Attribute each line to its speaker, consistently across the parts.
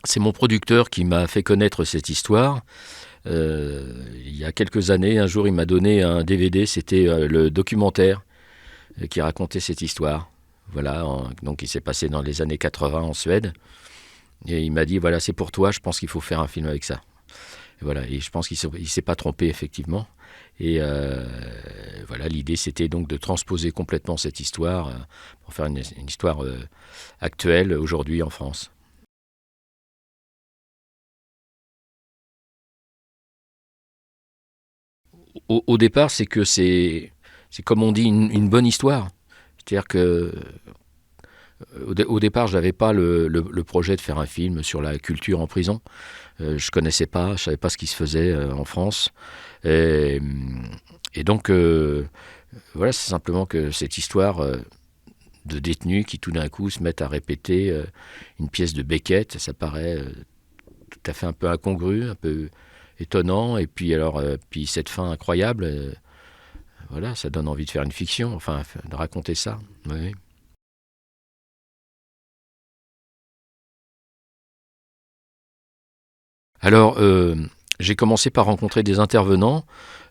Speaker 1: C'est mon producteur qui m'a fait connaître cette histoire. Il y a quelques années, un jour, il m'a donné un DVD, c'était le documentaire qui racontait cette histoire. Voilà, donc il s'est passé dans les années 80 en Suède. Et il m'a dit, voilà, c'est pour toi, je pense qu'il faut faire un film avec ça. Et voilà, et je pense qu'il ne s'est pas trompé, effectivement. Et voilà, l'idée, c'était donc de transposer complètement cette histoire pour faire une histoire actuelle, aujourd'hui, en France. Au départ, c'est comme on dit, une bonne histoire. C'est-à-dire que au départ, je n'avais pas le projet de faire un film sur la culture en prison. Je connaissais pas, je savais pas ce qui se faisait en France. Et, et donc, voilà, c'est simplement que cette histoire de détenus qui tout d'un coup se mettent à répéter une pièce de Beckett, ça paraît tout à fait un peu incongru, un peu étonnant. Et puis alors, puis cette fin incroyable, voilà, ça donne envie de faire une fiction, enfin, de raconter ça. Oui. Alors, j'ai commencé par rencontrer des intervenants,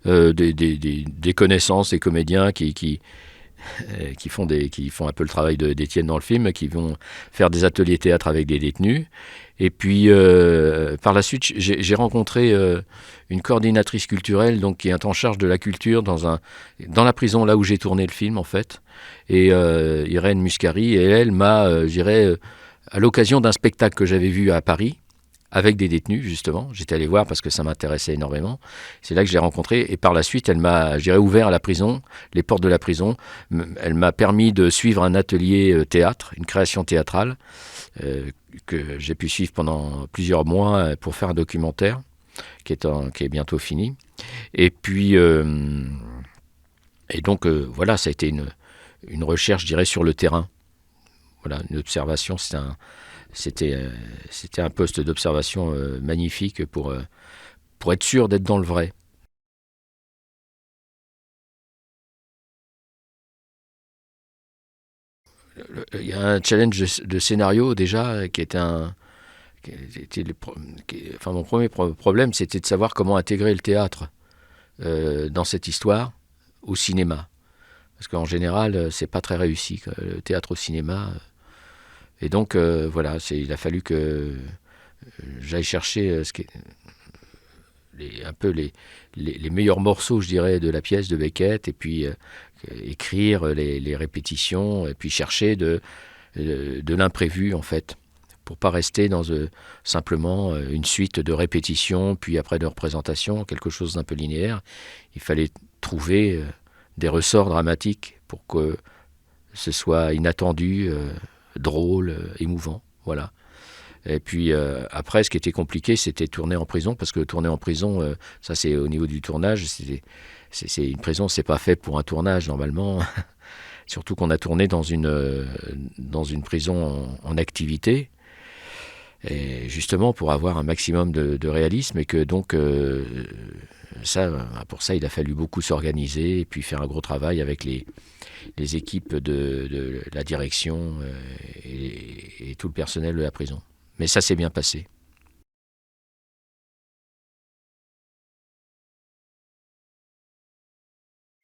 Speaker 1: des connaissances, des comédiens qui font un peu le travail d'Étienne dans le film, qui vont faire des ateliers théâtre avec des détenus. Et puis, par la suite, j'ai rencontré une coordinatrice culturelle donc, qui est en charge de la culture dans la prison, là où j'ai tourné le film, en fait. Et Irène Muscari, et elle m'a, je dirais, à l'occasion d'un spectacle que j'avais vu à Paris, avec des détenus, justement. J'étais allé voir parce que ça m'intéressait énormément. C'est là que je l'ai rencontrée. Et par la suite, elle m'a, je dirais, ouvert à la prison, les portes de la prison. Elle m'a permis de suivre un atelier théâtre, une création théâtrale, euh, que j'ai pu suivre pendant plusieurs mois pour faire un documentaire qui est bientôt fini. Et puis, et donc, voilà, ça a été une recherche, je dirais, sur le terrain. Voilà, une observation, c'était un poste d'observation magnifique pour être sûr d'être dans le vrai. Il y a un challenge de scénario déjà qui était qui était enfin mon premier problème, c'était de savoir comment intégrer le théâtre dans cette histoire au cinéma. Parce qu'en général, c'est pas très réussi, quoi, le théâtre au cinéma. Et donc, voilà, il a fallu que j'aille chercher un peu les meilleurs morceaux, je dirais, de la pièce de Beckett, et puis écrire les répétitions, et puis chercher de l'imprévu, en fait, pour pas rester dans simplement une suite de répétitions, puis après de représentations, quelque chose d'un peu linéaire. Il fallait trouver des ressorts dramatiques pour que ce soit inattendu, drôle, émouvant. Voilà. Et puis après, ce qui était compliqué, c'était tourner en prison, parce que tourner en prison, ça c'est au niveau du tournage, c'est une prison, c'est pas fait pour un tournage normalement. Surtout qu'on a tourné dans une prison en activité, et justement pour avoir un maximum de réalisme, et que donc ça, pour ça, il a fallu beaucoup s'organiser et puis faire un gros travail avec les équipes de la direction et tout le personnel de la prison. Mais ça s'est bien passé.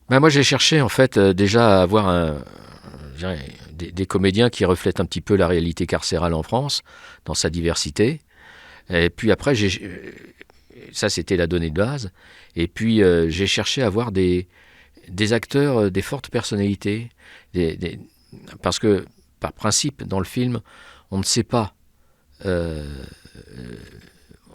Speaker 1: Ben moi, j'ai cherché en fait déjà à avoir je dirais, des comédiens qui reflètent un petit peu la réalité carcérale en France, dans sa diversité. Et puis après, ça c'était la donnée de base. Et puis j'ai cherché à avoir des acteurs, des fortes personnalités, des, des- parce que par principe, dans le film, on ne sait pas, euh,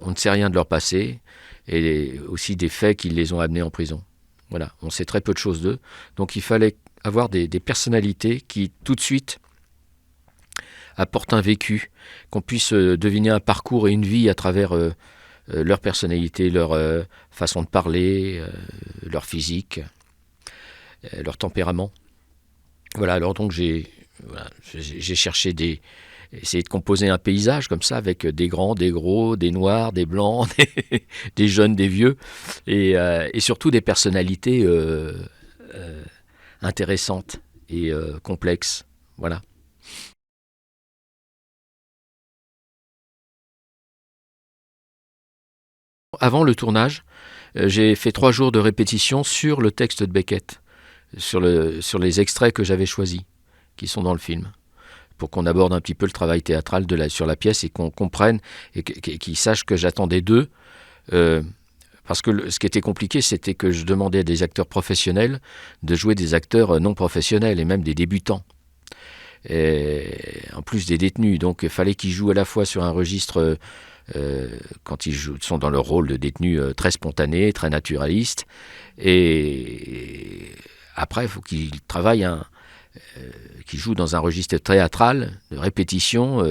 Speaker 1: on ne sait rien de leur passé, et aussi des faits qui les ont amenés en prison. Voilà, on sait très peu de choses d'eux. Donc il fallait avoir des personnalités qui, tout de suite, apportent un vécu, qu'on puisse deviner un parcours et une vie à travers leur personnalité, leur façon de parler, leur physique, leur tempérament. Voilà, alors donc j'ai cherché essayer de composer un paysage comme ça, avec des grands, des gros, des noirs, des blancs, des jeunes, des vieux, et surtout des personnalités euh, intéressantes et complexes. Voilà. avant le tournage, j'ai fait 3 jours de répétition sur le texte de Beckett, sur les extraits que j'avais choisis, qui sont dans le film, pour qu'on aborde un petit peu le travail théâtral sur la pièce et qu'on comprenne et qu'ils sachent que j'attendais d'eux. Parce que ce qui était compliqué, c'était que je demandais à des acteurs professionnels de jouer des acteurs non professionnels et même des débutants. Et en plus des détenus. Donc il fallait qu'ils jouent à la fois sur un registre, quand ils sont dans leur rôle de détenus, très spontané, très naturaliste. Et après, il faut qu'ils travaillent, qu'ils jouent dans un registre théâtral, de répétition,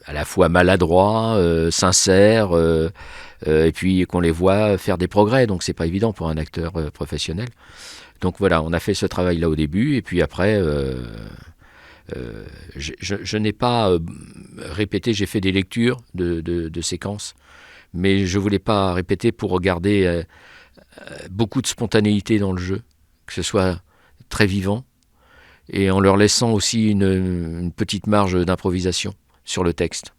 Speaker 1: à la fois maladroit, sincère, et puis qu'on les voit faire des progrès. Donc c'est pas évident pour un acteur professionnel. Donc voilà, on a fait ce travail-là au début, et puis après, je n'ai pas répété, j'ai fait des lectures de séquences, mais je voulais pas répéter pour regarder beaucoup de spontanéité dans le jeu, que ce soit très vivant, et en leur laissant aussi une petite marge d'improvisation sur le texte.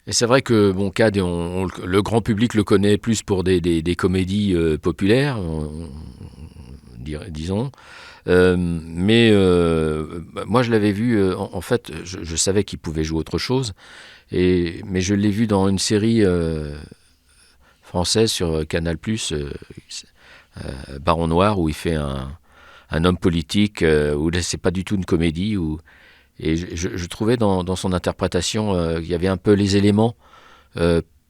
Speaker 1: Et c'est vrai que Cad, le grand public le connaît plus pour des comédies populaires, disons. Mais moi, je l'avais vu, en fait, je savais qu'il pouvait jouer autre chose, mais je l'ai vu dans une série française sur Canal+, Baron Noir, où il fait un homme politique, où là, c'est pas du tout une comédie, et je trouvais dans son interprétation qu'il y avait un peu les éléments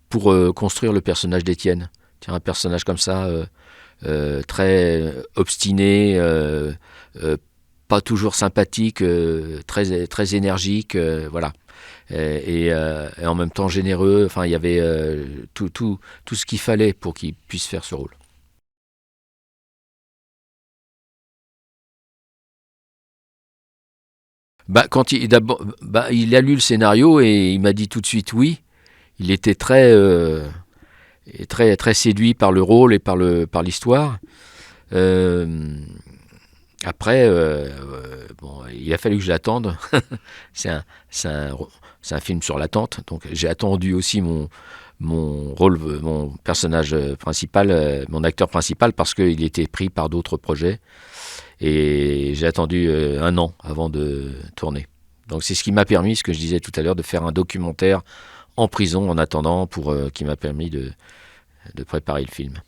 Speaker 1: pour construire le personnage d'Étienne. Tiens, un personnage comme ça, très obstiné, pas toujours sympathique, très, très énergique, voilà. Et en même temps généreux. Enfin, il y avait tout ce qu'il fallait pour qu'il puisse faire ce rôle. Il a lu le scénario et il m'a dit tout de suite oui. Il était très, très séduit par le rôle et par l'histoire. Euh, Après, il a fallu que je l'attende. c'est, un, c'est, un, c'est un film sur l'attente, donc j'ai attendu aussi mon personnage principal, mon acteur principal, parce qu'il était pris par d'autres projets. Et j'ai attendu 1 an avant de tourner. Donc c'est ce qui m'a permis, ce que je disais tout à l'heure, de faire un documentaire en prison en attendant, qui m'a permis de préparer le film.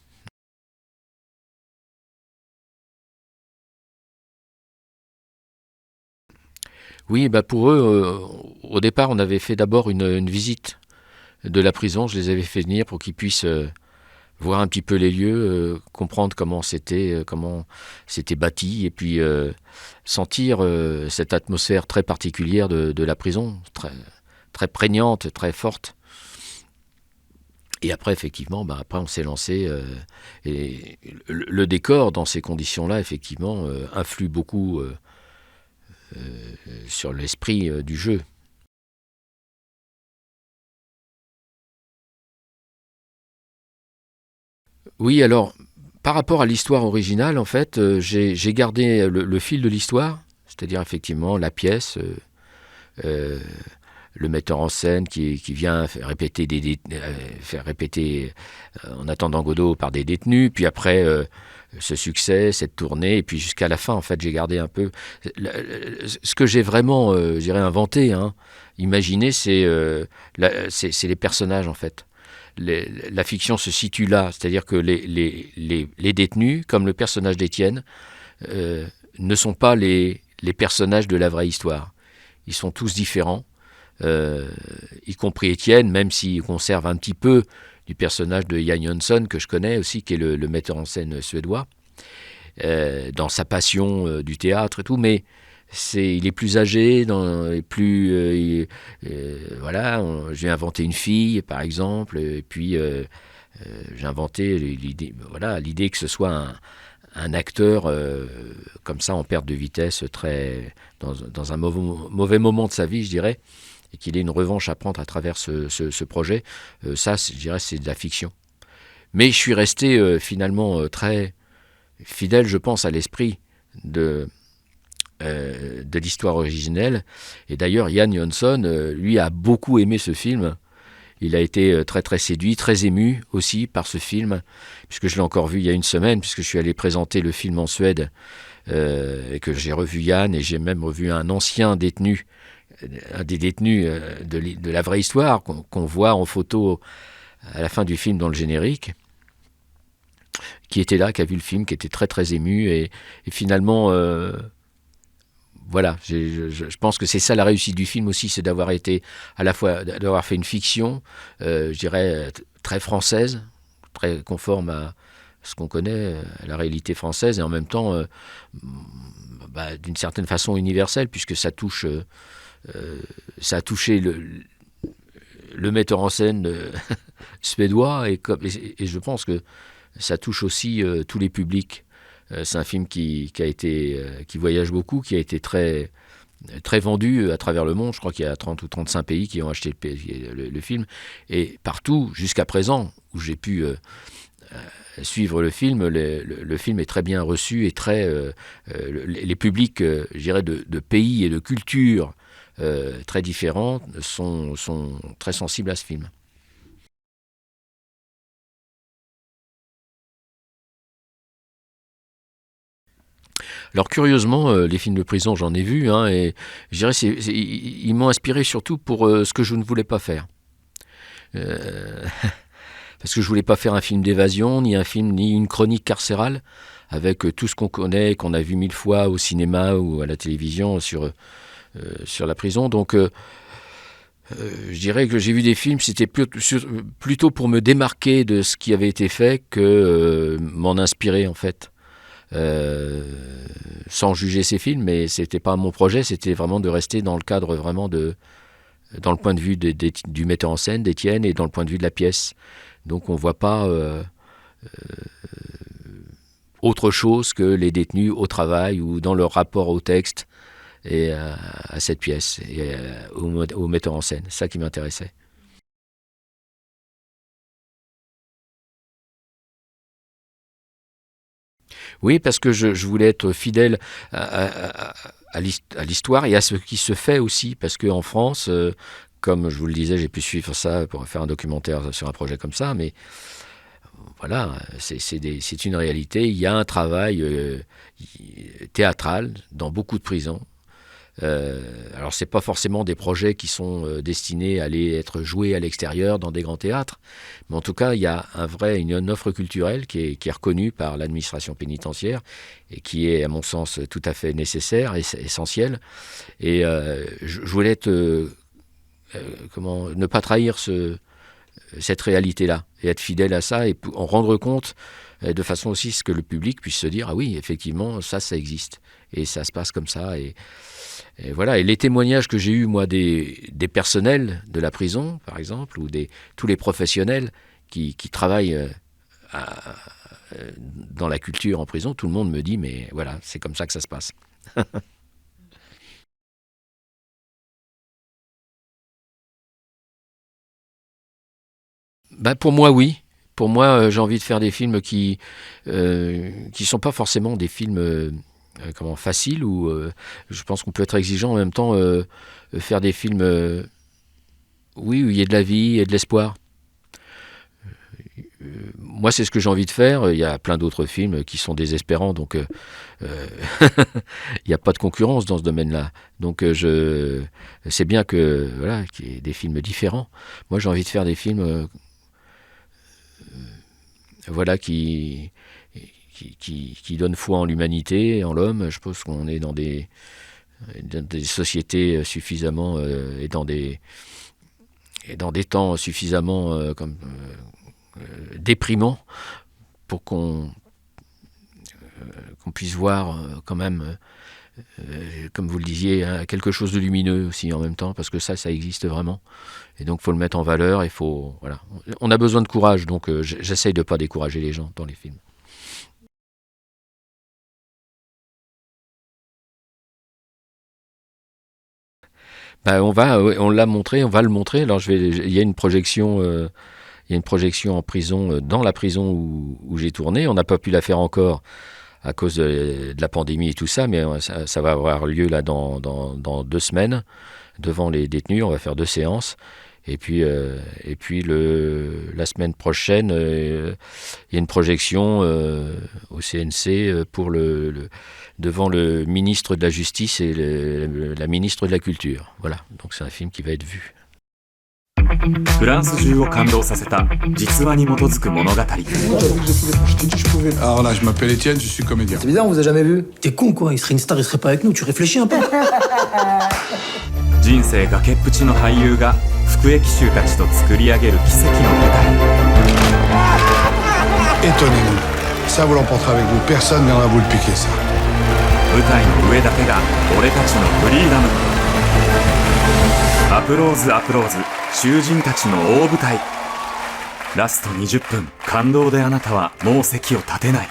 Speaker 1: Oui, pour eux, au départ, on avait fait d'abord une visite de la prison. Je les avais fait venir pour qu'ils puissent voir un petit peu les lieux, comprendre comment c'était bâti, et puis sentir cette atmosphère très particulière de la prison, très, très prégnante, très forte. Et après, effectivement, après on s'est lancé, et le décor dans ces conditions-là, effectivement, influe beaucoup sur l'esprit du jeu. Oui, alors, par rapport à l'histoire originale, en fait, j'ai gardé le fil de l'histoire, c'est-à-dire effectivement la pièce, euh, le metteur en scène qui vient faire répéter en attendant Godot par des détenus, puis après ce succès, cette tournée, et puis jusqu'à la fin, en fait, j'ai gardé un peu ce que j'ai vraiment, je dirais, inventé, hein, imaginé, c'est les personnages, en fait. La fiction se situe là, c'est-à-dire que les détenus, comme le personnage d'Étienne, ne sont pas les personnages de la vraie histoire. Ils sont tous différents, y compris Étienne, même s'il conserve un petit peu du personnage de Jan Jönsson, que je connais aussi, qui est le metteur en scène suédois, dans sa passion du théâtre et tout, mais il est plus âgé, voilà. J'ai inventé une fille, par exemple, et puis j'ai inventé l'idée que ce soit un acteur comme ça en perte de vitesse, dans un mauvais moment de sa vie, je dirais, et qu'il ait une revanche à prendre à travers ce projet. Ça, je dirais, c'est de la fiction. Mais je suis resté finalement très fidèle, je pense, à l'esprit de l'histoire originelle. Et d'ailleurs, Yann Johnson, lui, a beaucoup aimé ce film. Il a été très très séduit, très ému aussi par ce film, puisque je l'ai encore vu il y a une semaine, puisque je suis allé présenter le film en Suède, et que j'ai revu Yann, et j'ai même revu un ancien détenu, un des détenus de la vraie histoire, qu'on voit en photo à la fin du film dans le générique, qui était là, qui a vu le film, qui était très très ému, et finalement... voilà, je pense que c'est ça la réussite du film aussi, c'est d'avoir été à la fois d'avoir fait une fiction, je dirais très française, très conforme à ce qu'on connaît, à la réalité française, et en même temps, d'une certaine façon universelle, puisque ça a touché le metteur en scène suédois, et je pense que ça touche aussi tous les publics. C'est un film qui voyage beaucoup, qui a été très, très vendu à travers le monde. Je crois qu'il y a 30 ou 35 pays qui ont acheté le film. Et partout, jusqu'à présent, où j'ai pu suivre le film, le film est très bien reçu et les publics, je dirais, de pays et de cultures très différentes sont très sensibles à ce film. Alors curieusement, les films de prison, j'en ai vu, hein, et je dirais ils m'ont inspiré surtout pour ce que je ne voulais pas faire. Euh, Parce que je voulais pas faire un film d'évasion, ni une chronique carcérale, avec tout ce qu'on connaît, qu'on a vu 1000 fois au cinéma ou à la télévision sur la prison. Donc je dirais que j'ai vu des films, c'était plutôt pour me démarquer de ce qui avait été fait que m'en inspirer en fait. Sans juger ces films, mais c'était pas mon projet, c'était vraiment de rester dans le cadre vraiment dans le point de vue du metteur en scène, d'Étienne, et dans le point de vue de la pièce. Donc on voit pas autre chose que les détenus au travail ou dans leur rapport au texte et à cette pièce et au metteur en scène. C'est ça qui m'intéressait. Oui, parce que je voulais être fidèle à l'histoire et à ce qui se fait aussi, parce qu'en France, comme je vous le disais, j'ai pu suivre ça pour faire un documentaire sur un projet comme ça, mais voilà, c'est une réalité. Il y a un travail théâtral dans beaucoup de prisons. Alors c'est pas forcément des projets qui sont destinés à aller être joués à l'extérieur dans des grands théâtres, mais en tout cas il y a une offre culturelle qui est reconnue par l'administration pénitentiaire et qui est à mon sens tout à fait nécessaire et essentielle. Et je voulais ne pas trahir cette réalité-là et être fidèle à ça et en rendre compte de façon aussi ce que le public puisse se dire ah oui effectivement ça existe et ça se passe comme ça et voilà, et les témoignages que j'ai eus, moi, des personnels de la prison, par exemple, ou tous les professionnels qui travaillent dans la culture en prison, tout le monde me dit, mais voilà, c'est comme ça que ça se passe. Pour moi, oui. Pour moi, j'ai envie de faire des films qui sont pas forcément des films faciles, ou je pense qu'on peut être exigeant en même temps, faire des films, oui, où il y a de la vie et de l'espoir. Moi, c'est ce que j'ai envie de faire. Il y a plein d'autres films qui sont désespérants, donc euh, il n'y a pas de concurrence dans ce domaine-là. Donc c'est bien que voilà, qu'il y ait des films différents. Moi, j'ai envie de faire des films, voilà, qui donnent foi en l'humanité, en l'homme. Je pense qu'on est dans des sociétés suffisamment et dans des temps suffisamment déprimants pour qu'on puisse voir quand même, comme vous le disiez, hein, quelque chose de lumineux aussi en même temps, parce que ça existe vraiment. Et donc, il faut le mettre en valeur. Voilà. On a besoin de courage, donc j'essaye de ne pas décourager les gens dans les films. On l'a montré, on va le montrer. Alors, il y a une projection. Il y a une projection en prison, dans la prison où j'ai tourné. On n'a pas pu la faire encore à cause de la pandémie et tout ça, mais ça va avoir lieu là dans 2 semaines devant les détenus. On va faire 2 séances. Et puis la semaine prochaine, il y a une projection au CNC devant le ministre de la Justice et la ministre de la Culture. Voilà, donc c'est un film qui va être vu.
Speaker 2: フランス中を感動させた実話に基づく物語。
Speaker 3: Alors là, je m'appelle Étienne, je suis comédien.
Speaker 4: C'est bizarre, on vous a jamais vu. T'es con quoi, il serait une star, il serait pas avec nous, tu réfléchis un peu.
Speaker 2: 人生崖っぷちの俳優が服役囚たちと作り上げる奇跡の舞台。
Speaker 3: Étonnez-nous. Ça, vous l'emporterez avec vous. Personne ne viendra vous le piquer, ça.
Speaker 2: 舞台の上だけが俺たちのフリーダム。アプローズアプローズ、囚人たちの大舞台。ラスト20分、感動であなたはもう席を立てない。